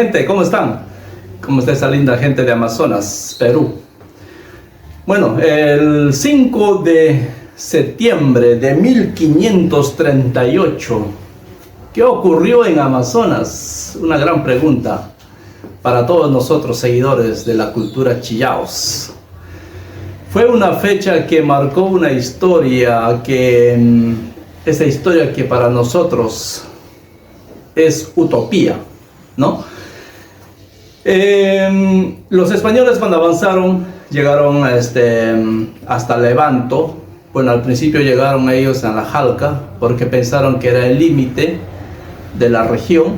gente? ¿Cómo están? ¿Cómo está esa linda gente de Amazonas, Perú? Bueno, el 5 de septiembre de 1538, ¿qué ocurrió en Amazonas? Una gran pregunta para todos nosotros, seguidores de la cultura Chillaos. Fue una fecha que marcó una historia esa historia que para nosotros es utopía, ¿no? Los españoles, cuando avanzaron, llegaron hasta Levanto. Bueno, al principio llegaron ellos a la Jalca porque pensaron que era el límite de la región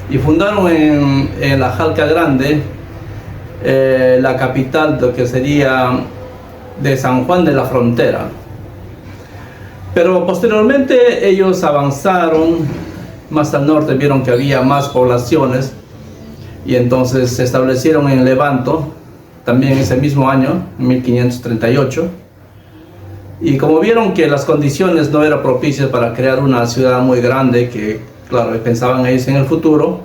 y fundaron en la Jalca Grande la capital, lo que sería de San Juan de la Frontera. Pero posteriormente ellos avanzaron más al norte, vieron que había más poblaciones y entonces se establecieron en Levanto, también ese mismo año, 1538. Y como vieron que las condiciones no eran propicias para crear una ciudad muy grande, que claro, pensaban ellos en el futuro,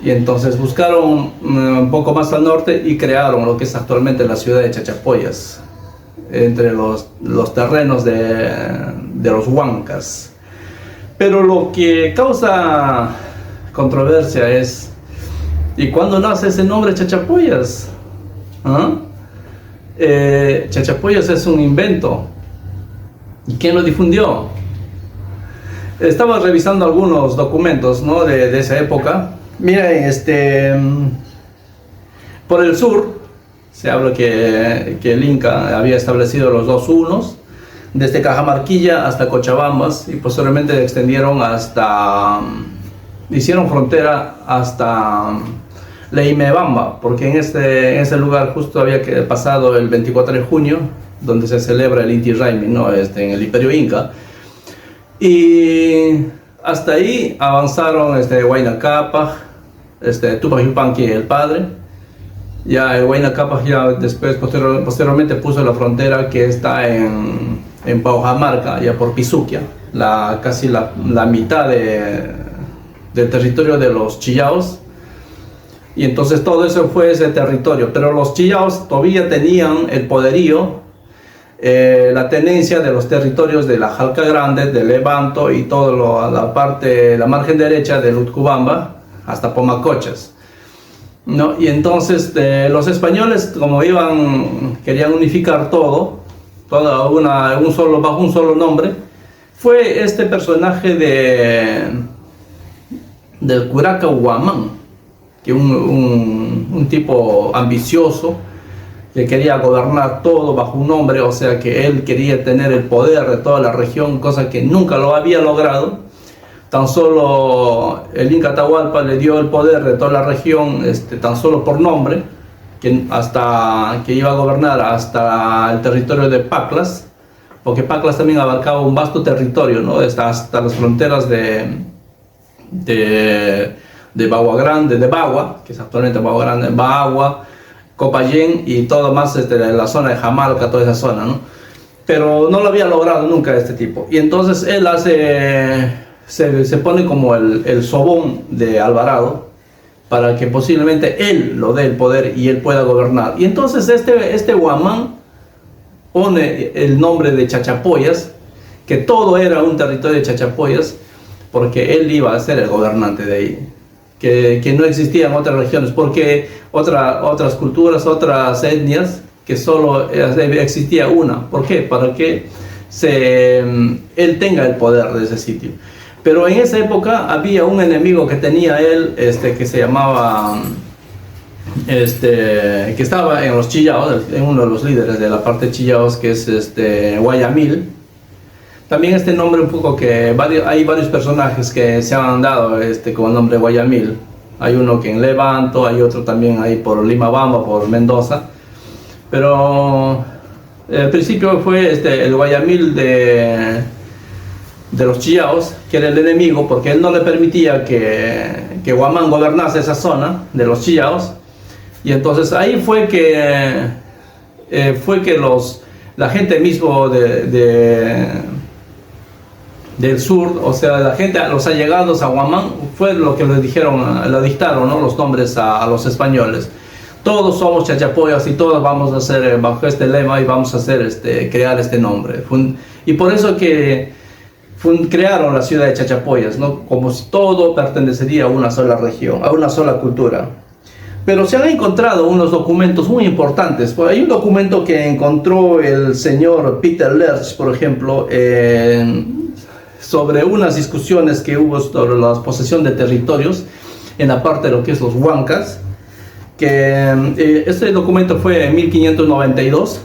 y entonces buscaron un poco más al norte y crearon lo que es actualmente la ciudad de Chachapoyas, entre los terrenos de los Huancas. Pero lo que causa controversia es, ¿y cuándo nace ese nombre Chachapoyas? Chachapoyas es un invento. ¿Y quién lo difundió? Estaba revisando algunos documentos, ¿no?, de esa época. Miren, por el sur se habla que el Inca había establecido los dos unos, desde Cajamarquilla hasta Cochabambas, y posteriormente extendieron hicieron frontera hasta Leimebamba, porque en ese lugar justo había pasado el 24 de junio, donde se celebra el Inti Raymi, ¿no?, en el Imperio Inca. Y hasta ahí avanzaron Huayna Cápac, Tupac Yupanqui el padre. Ya el Huayna Cápac ya después posteriormente puso la frontera que está en Paujamarca, ya por Pizuquia, casi la mitad del territorio de los Chillaos. Y entonces todo eso fue ese territorio, pero los Chillaos todavía tenían el poderío, la tenencia de los territorios de la Jalca Grande, de Levanto y toda la margen derecha de Utcubamba hasta Pomacochas, ¿no? Y entonces los españoles, como querían unificar todo bajo un solo nombre. Fue este personaje del curaca Huamán, que un tipo ambicioso que quería gobernar todo bajo un nombre, o sea que él quería tener el poder de toda la región, cosa que nunca lo había logrado. Tan solo el Inca Atahualpa le dio el poder de toda la región, tan solo por nombre, que iba a gobernar hasta el territorio de Paclas, porque Paclas también abarcaba un vasto territorio, ¿no?, hasta las fronteras de Bagua Grande, de Bagua, que es actualmente Bagua Grande, Bagua, Copayén y todo más la zona de Jamalca, toda esa zona, ¿no? Pero no lo había logrado nunca este tipo. Y entonces él se pone como el sobón de Alvarado, para que posiblemente él lo dé el poder y él pueda gobernar. Y entonces este Huamán pone el nombre de Chachapoyas, que todo era un territorio de Chachapoyas, porque él iba a ser el gobernante de ahí, que no existían otras regiones, porque otras culturas, otras etnias, que solo existía una. ¿Por qué? Para que él tenga el poder de ese sitio. Pero en esa época había un enemigo que tenía él, que se llamaba, que estaba en los Chillaos, en uno de los líderes de la parte de Chillaos, que es Guayamil. También este nombre un poco hay varios personajes que se han dado con el nombre Guayamil. Hay uno que en Levanto, hay otro también ahí por Limabamba, por Mendoza. Pero al principio fue el Guayamil de los Chillaos, que era el enemigo, porque él no le permitía que Huamán gobernase esa zona de los Chillaos. Y entonces ahí fue que la gente mismo del sur, o sea, la gente, los allegados a Huamán, fue lo que le dijeron, le dictaron, ¿no?, los nombres a los españoles. Todos somos chachapoyas y todos vamos a hacer bajo este lema y vamos a hacer crear este nombre. Y por eso que crearon la ciudad de Chachapoyas, ¿no?, como si todo pertenecería a una sola región, a una sola cultura. Pero se han encontrado unos documentos muy importantes. Hay un documento que encontró el señor Peter Lerch, por ejemplo, sobre unas discusiones que hubo sobre la posesión de territorios en la parte de lo que es los Huancas, que este documento fue en 1592,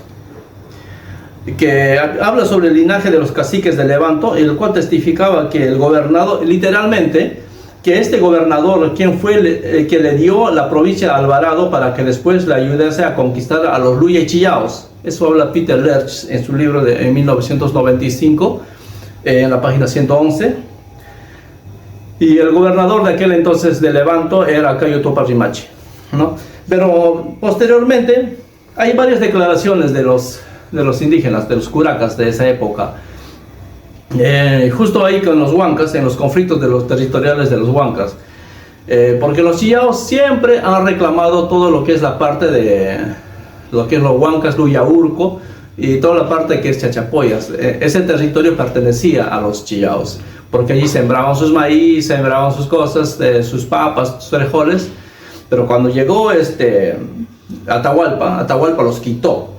que habla sobre el linaje de los caciques de Levanto, el cual testificaba que el gobernador, literalmente, que este gobernador, quien fue que le dio la provincia de Alvarado para que después le ayudase a conquistar a los Luya y Chillaos. Eso habla Peter Lerch en su libro en 1995, en la página 111. Y el gobernador de aquel entonces de Levanto era Cayo Tupac Rimachi, ¿no? Pero posteriormente hay varias declaraciones de los indígenas, de los curacas de esa época, justo ahí con los Huancas, en los conflictos de los territoriales de los Huancas, porque los Chillaos siempre han reclamado todo lo que es la parte de lo que es los Huancas, Luyaurco y toda la parte que es Chachapoyas. Ese territorio pertenecía a los Chillaos, porque allí sembraban sus maíz, sembraban sus cosas, sus papas, sus frijoles. Pero cuando llegó Atahualpa los quitó,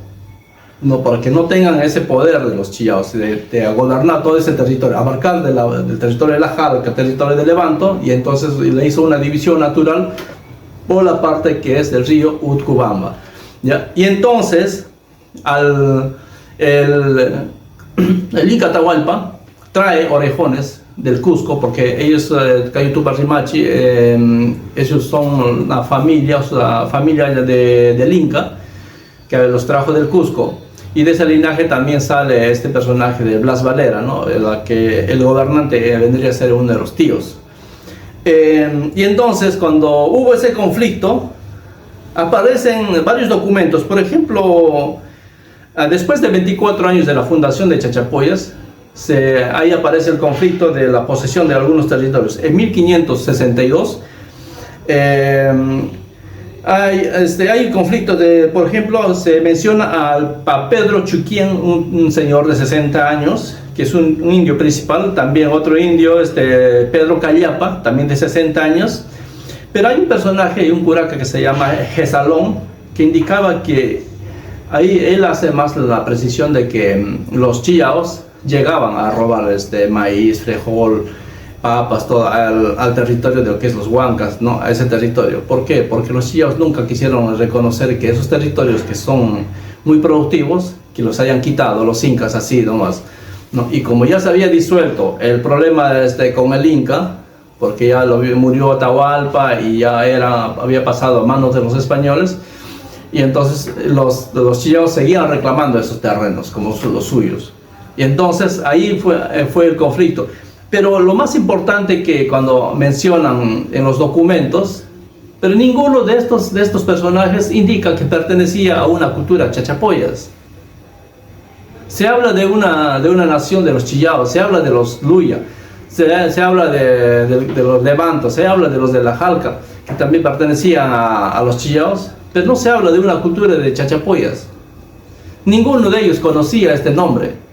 no, para que no tengan ese poder de los Chillaos, de gobernar todo ese territorio, abarcar del territorio de la Jalca, el territorio de Levanto, y entonces le hizo una división natural por la parte que es del río Utcubamba, ¿ya? Y entonces el Inca Atahualpa trae orejones del Cusco, porque ellos, Cayo Tupac Rimachi, ellos son una familia, del Inca, que los trajo del Cusco. Y de ese linaje también sale este personaje de Blas Valera, ¿no?, que el gobernante vendría a ser uno de los tíos. Y entonces, cuando hubo ese conflicto, aparecen varios documentos. Por ejemplo, después de 24 años de la fundación de Chachapoyas, ahí aparece el conflicto de la posesión de algunos territorios. En 1562 hay un conflicto por ejemplo, se menciona a Pedro Chuquien, un señor de 60 años, que es un indio principal, también otro indio, Pedro Callapa, también de 60 años. Pero hay un personaje y un curaca que se llama Gesalón, que indicaba que ahí él hace más la precisión de que los Chillaos llegaban a robar maíz, frijol, papas, todo al territorio de lo que es los Huancas, ¿no?, a ese territorio. ¿Por qué? Porque los Chillaos nunca quisieron reconocer que esos territorios que son muy productivos, que los hayan quitado los incas así nomás, ¿no? Y como ya se había disuelto el problema con el Inca, porque ya murió Atahualpa y ya había pasado a manos de los españoles, y entonces los Chillaos seguían reclamando esos terrenos como los suyos. Y entonces ahí fue el conflicto. Pero lo más importante que cuando mencionan en los documentos, pero ninguno de estos personajes indica que pertenecía a una cultura chachapoyas. Se habla de una nación de los Chillaos, se habla de los Luya, se habla de los Levantos, se habla de los de la Jalca, que también pertenecían a los Chillaos, pero no se habla de una cultura de chachapoyas. Ninguno de ellos conocía este nombre.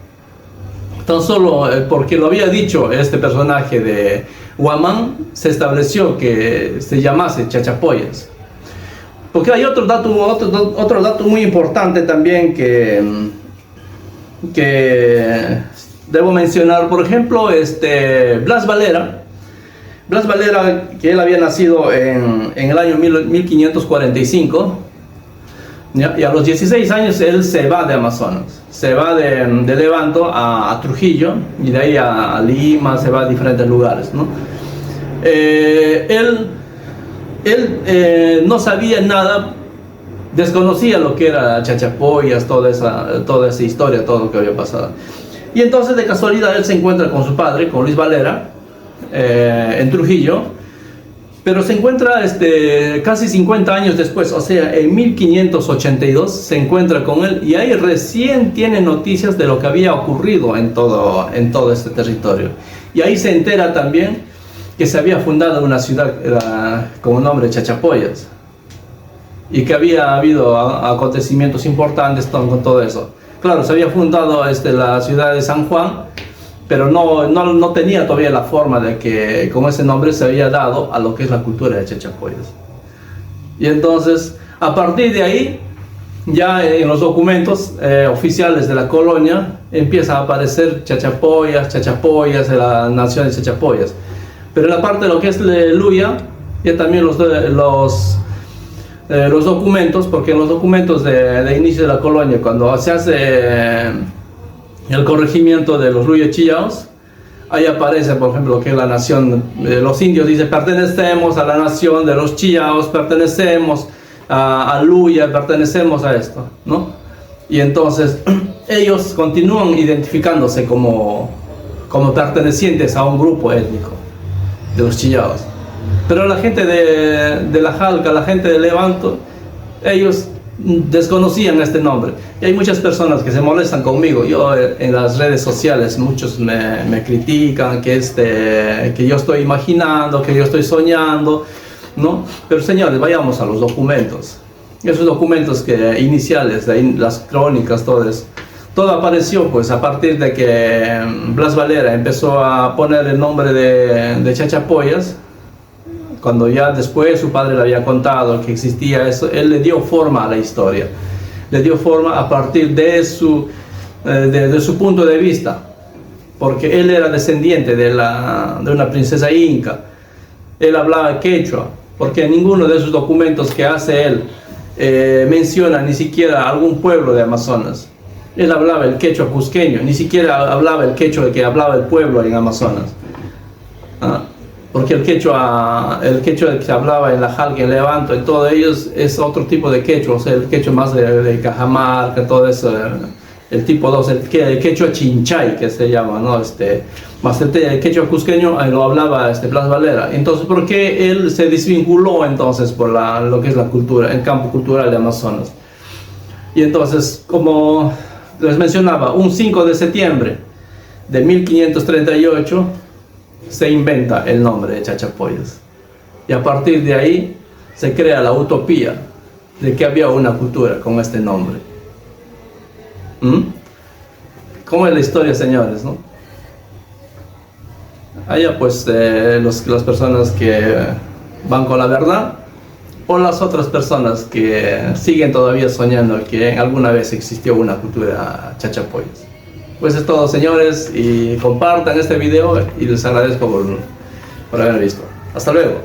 Tan solo porque lo había dicho este personaje de Huamán, se estableció que se llamase Chachapoyas. Porque hay otro dato muy importante también que debo mencionar. Por ejemplo, Blas Valera, que él había nacido en el año 1545, ¿ya? Y a los 16 años él se va de Amazonas, se va de Levanto a Trujillo, y de ahí a Lima, se va a diferentes lugares, ¿no? Él no sabía nada, desconocía lo que era Chachapoyas, toda esa historia, todo lo que había pasado. Y entonces de casualidad él se encuentra con su padre, con Luis Valera, en Trujillo. Pero se encuentra casi 50 años después, o sea, en 1582 se encuentra con él y ahí recién tiene noticias de lo que había ocurrido en todo este territorio. Y ahí se entera también que se había fundado una ciudad con el nombre de Chachapoyas y que había habido acontecimientos importantes con todo eso. Claro, se había fundado la ciudad de San Juan, pero no tenía todavía la forma de que con ese nombre se había dado a lo que es la cultura de Chachapoyas. Y entonces, a partir de ahí, ya en los documentos oficiales de la colonia, empieza a aparecer Chachapoyas, de la nación de Chachapoyas. Pero en la parte de lo que es Luya, ya también los documentos, porque en los documentos de inicio de la colonia, cuando se hace el corregimiento de los Luya Chillaos, ahí aparece, por ejemplo, lo que es la nación de los indios, dice: pertenecemos a la nación de los Chillaos, pertenecemos a Luya, pertenecemos a esto, ¿no? Y entonces ellos continúan identificándose como pertenecientes a un grupo étnico de los Chillaos. Pero la gente de la Jalca, la gente de Levanto, ellos desconocían este nombre. Y hay muchas personas que se molestan conmigo. Yo en las redes sociales, muchos me critican que yo estoy imaginando, que yo estoy soñando, ¿no? Pero señores, vayamos a los documentos. Esos documentos iniciales, las crónicas, todo eso. Todo apareció pues a partir de que Blas Valera empezó a poner el nombre de Chachapoyas. Cuando ya después su padre le había contado que existía eso, él le dio forma a la historia. Le dio forma a partir de su punto de vista, porque él era descendiente de una princesa inca. Él hablaba quechua, porque en ninguno de esos documentos que hace él menciona ni siquiera algún pueblo de Amazonas. Él hablaba el quechua cusqueño, ni siquiera hablaba el quechua que hablaba el pueblo en Amazonas. Porque el quechua que se hablaba en la Jalca, en Levanto, en todo ellos es otro tipo de quechua, o sea, el quechua más de Cajamarca, todo eso, el tipo 2, el quechua chinchay, que se llama, ¿no? Más el quechua cusqueño lo hablaba Blas Valera. Entonces, ¿por qué él se desvinculó entonces por lo que es la cultura, el campo cultural de Amazonas? Y entonces, como les mencionaba, un 5 de septiembre de 1538, se inventa el nombre de Chachapoyas. Y a partir de ahí se crea la utopía de que había una cultura con este nombre. ¿Cómo es la historia, señores, no? Allá pues las personas que van con la verdad, o las otras personas que siguen todavía soñando que alguna vez existió una cultura Chachapoyas. Pues es todo, señores, y compartan este video y les agradezco por haber visto. Hasta luego.